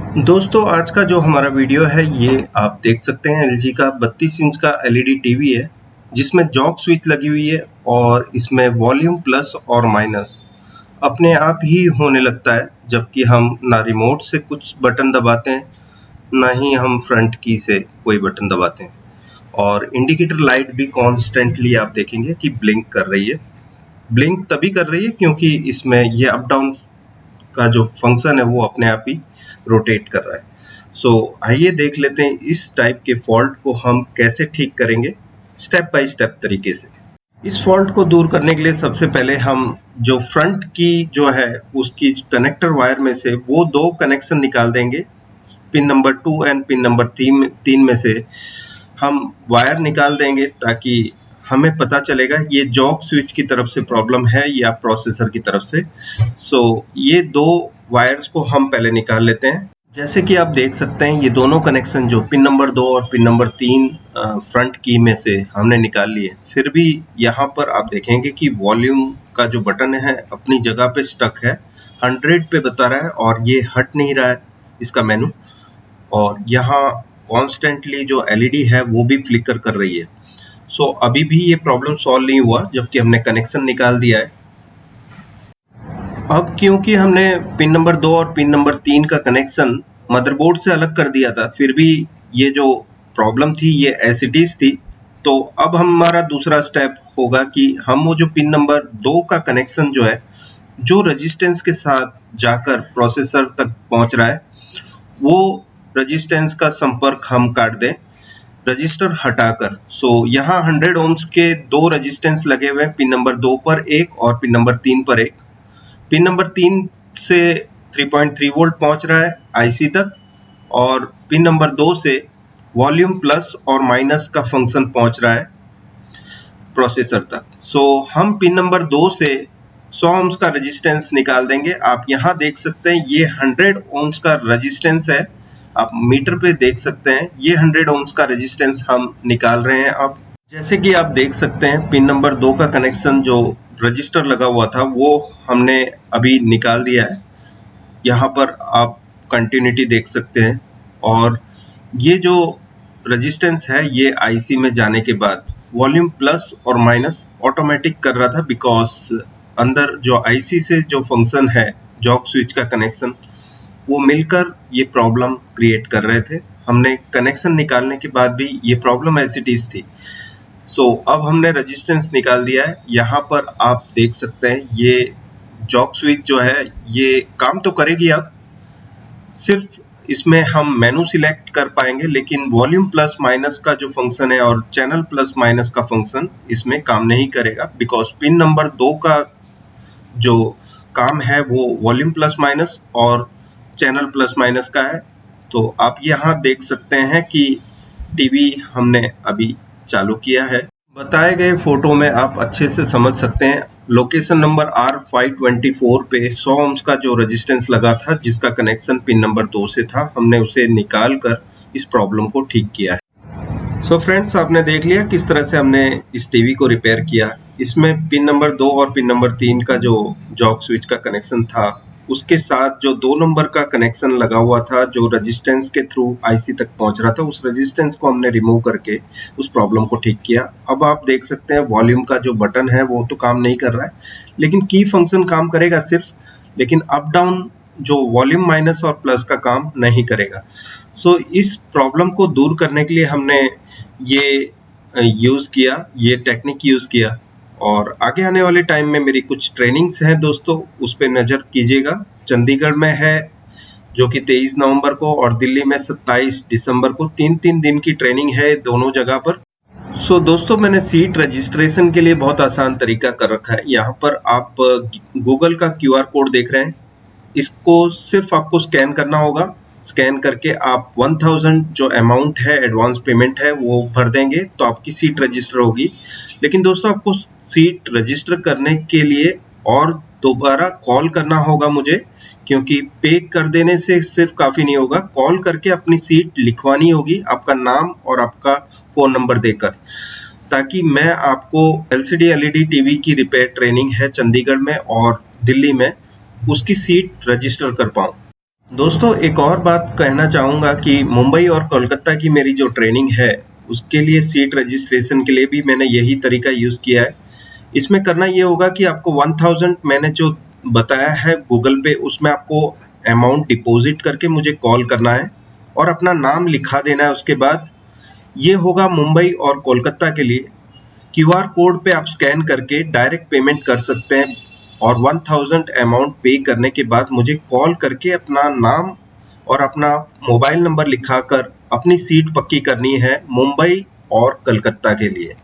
दोस्तों आज का जो हमारा वीडियो है ये आप देख सकते हैं एलजी का 32 इंच का एलईडी टीवी है जिसमें जॉक स्विच लगी हुई है और इसमें वॉल्यूम प्लस और माइनस अपने आप ही होने लगता है जबकि हम ना रिमोट से कुछ बटन दबाते हैं ना ही हम फ्रंट की से कोई बटन दबाते हैं और इंडिकेटर लाइट भी कॉन्स्टेंटली आप देखेंगे कि ब्लिंक कर रही है। ब्लिंक तभी कर रही है क्योंकि इसमें ये अप डाउन का जो फंक्शन है वो अपने आप ही रोटेट कर रहा है। आइए देख लेते हैं इस टाइप के फॉल्ट को हम कैसे ठीक करेंगे स्टेप बाय स्टेप तरीके से। इस फॉल्ट को दूर करने के लिए सबसे पहले हम जो फ्रंट की जो है उसकी कनेक्टर वायर में से वो दो कनेक्शन निकाल देंगे। Pin number 2 and pin number 3 में से हम वायर निकाल देंगे ताकि हमें पता चलेगा ये जॉक स्विच की तरफ से प्रॉब्लम है या प्रोसेसर की तरफ से। ये दो वायर्स को हम पहले निकाल लेते हैं। जैसे कि आप देख सकते हैं ये दोनों कनेक्शन जो पिन नंबर 2 और पिन नंबर 3 फ्रंट की में से हमने निकाल लिए। फिर भी यहाँ पर आप देखेंगे कि वॉल्यूम का जो बटन है अपनी जगह पे स्टक है, 100 पे बता रहा है और ये हट नहीं रहा है इसका मेनू, और यहाँ कॉन्स्टेंटली जो एलईडी है वो भी फ्लिकर कर रही है। अभी भी ये प्रॉब्लम सॉल्व नहीं हुआ जबकि हमने कनेक्शन निकाल दिया है। अब क्योंकि हमने पिन नंबर 2 और पिन नंबर 3 का कनेक्शन मदरबोर्ड से अलग कर दिया था, फिर भी ये जो प्रॉब्लम थी ये एज इट इज थी। तो अब हमारा दूसरा स्टेप होगा कि हम वो जो पिन नंबर 2 का कनेक्शन जो है, जो रेजिस्टेंस के साथ जाकर प्रोसेसर तक पहुंच रहा है, वो रेजिस्टेंस का संपर्क हम काट दें रजिस्टर हटाकर। यहाँ 100 ओम्स के दो रेजिस्टेंस लगे हुए हैं, पिन नंबर 2 पर एक और पिन नंबर 3 पर एक। पिन नंबर 3 से 3.3 वोल्ट पहुंच रहा है आईसी तक और पिन नंबर 2 से वॉल्यूम प्लस और माइनस का फंक्शन पहुंच रहा है प्रोसेसर तक। हम पिन नंबर 2 से 100 ओम्स का रेजिस्टेंस निकाल देंगे। आप यहाँ देख सकते हैं ये 100 ओम्स का रेजिस्टेंस है, आप मीटर पे देख सकते हैं ये 100 ओम्स का रेजिस्टेंस हम निकाल रहे हैं। अब जैसे कि आप देख सकते हैं पिन नंबर 2 का कनेक्शन जो रजिस्टर लगा हुआ था वो हमने अभी निकाल दिया है। यहाँ पर आप कंटिन्यूटी देख सकते हैं और ये जो रेजिस्टेंस है ये आईसी में जाने के बाद वॉल्यूम प्लस और माइनस ऑटोमेटिक कर रहा था, बिकॉज अंदर जो आईसी से जो फंक्शन है जॉक स्विच का कनेक्शन वो मिलकर ये प्रॉब्लम क्रिएट कर रहे थे। हमने कनेक्शन निकालने के बाद भी ये प्रॉब्लम एज इट इज थी। अब हमने रेजिस्टेंस निकाल दिया है। यहाँ पर आप देख सकते हैं ये जॉक स्विच जो है ये काम तो करेगी। अब सिर्फ इसमें हम मेनू सिलेक्ट कर पाएंगे, लेकिन वॉल्यूम प्लस माइनस का जो फंक्शन है और चैनल प्लस माइनस का फंक्शन इसमें काम नहीं करेगा, बिकॉज पिन नंबर 2 का जो काम है वो वॉल्यूम प्लस माइनस और चैनल प्लस माइनस का है। तो आप यहाँ देख सकते हैं कि टीवी हमने अभी चालू किया है। बताए गए फोटो में आप अच्छे से समझ सकते हैं लोकेशन नंबर R524 पे 100 ओम्स का जो रेजिस्टेंस लगा था जिसका कनेक्शन पिन नंबर 2 से था, हमने उसे निकाल कर इस प्रॉब्लम को ठीक किया है। फ्रेंड्स, आपने देख लिया किस तरह से हमने इस टीवी को रिपेयर किया। इसमें पिन नंबर 2 और पिन नंबर 3 का जो जॉक स्विच का कनेक्शन था उसके साथ जो 2 नंबर का कनेक्शन लगा हुआ था जो रेजिस्टेंस के थ्रू आईसी तक पहुंच रहा था, उस रेजिस्टेंस को हमने रिमूव करके उस प्रॉब्लम को ठीक किया। अब आप देख सकते हैं वॉल्यूम का जो बटन है वो तो काम नहीं कर रहा है, लेकिन की फंक्शन काम करेगा सिर्फ, लेकिन अप डाउन जो वॉल्यूम माइनस और प्लस का काम नहीं करेगा। इस प्रॉब्लम को दूर करने के लिए हमने ये यूज़ किया, ये टेक्निक यूज़ किया, और आगे आने वाले टाइम में मेरी कुछ ट्रेनिंग्स हैं दोस्तों, उस पर नज़र कीजिएगा। चंडीगढ़ में है जो कि 23 नवंबर को और दिल्ली में 27 दिसंबर को 3-3 दिन की ट्रेनिंग है दोनों जगह पर। दोस्तों, मैंने सीट रजिस्ट्रेशन के लिए बहुत आसान तरीका कर रखा है। यहाँ पर आप गूगल का QR कोड देख रहे हैं, इसको सिर्फ आपको स्कैन करना होगा। स्कैन करके आप 1000 जो अमाउंट है एडवांस पेमेंट है वो भर देंगे तो आपकी सीट रजिस्टर होगी। लेकिन दोस्तों, आपको सीट रजिस्टर करने के लिए और दोबारा कॉल करना होगा मुझे, क्योंकि पे कर देने से सिर्फ काफ़ी नहीं होगा, कॉल करके अपनी सीट लिखवानी होगी, आपका नाम और आपका फ़ोन नंबर देकर, ताकि मैं आपको LCD LED टीवी की रिपेयर ट्रेनिंग है चंडीगढ़ में और दिल्ली में, उसकी सीट रजिस्टर कर पाऊँ। दोस्तों एक और बात कहना चाहूँगा कि मुंबई और कोलकाता की मेरी जो ट्रेनिंग है, उसके लिए सीट रजिस्ट्रेशन के लिए भी मैंने यही तरीका यूज़ किया है। इसमें करना ये होगा कि आपको 1000 मैंने जो बताया है गूगल पे, उसमें आपको अमाउंट डिपॉजिट करके मुझे कॉल करना है और अपना नाम लिखा देना है। उसके बाद ये होगा मुंबई और कोलकाता के लिए। क्यूआर कोड पे आप स्कैन करके डायरेक्ट पेमेंट कर सकते हैं और 1000 अमाउंट पे करने के बाद मुझे कॉल करके अपना नाम और अपना मोबाइल नंबर लिखाकर अपनी सीट पक्की करनी है मुंबई और कलकत्ता के लिए।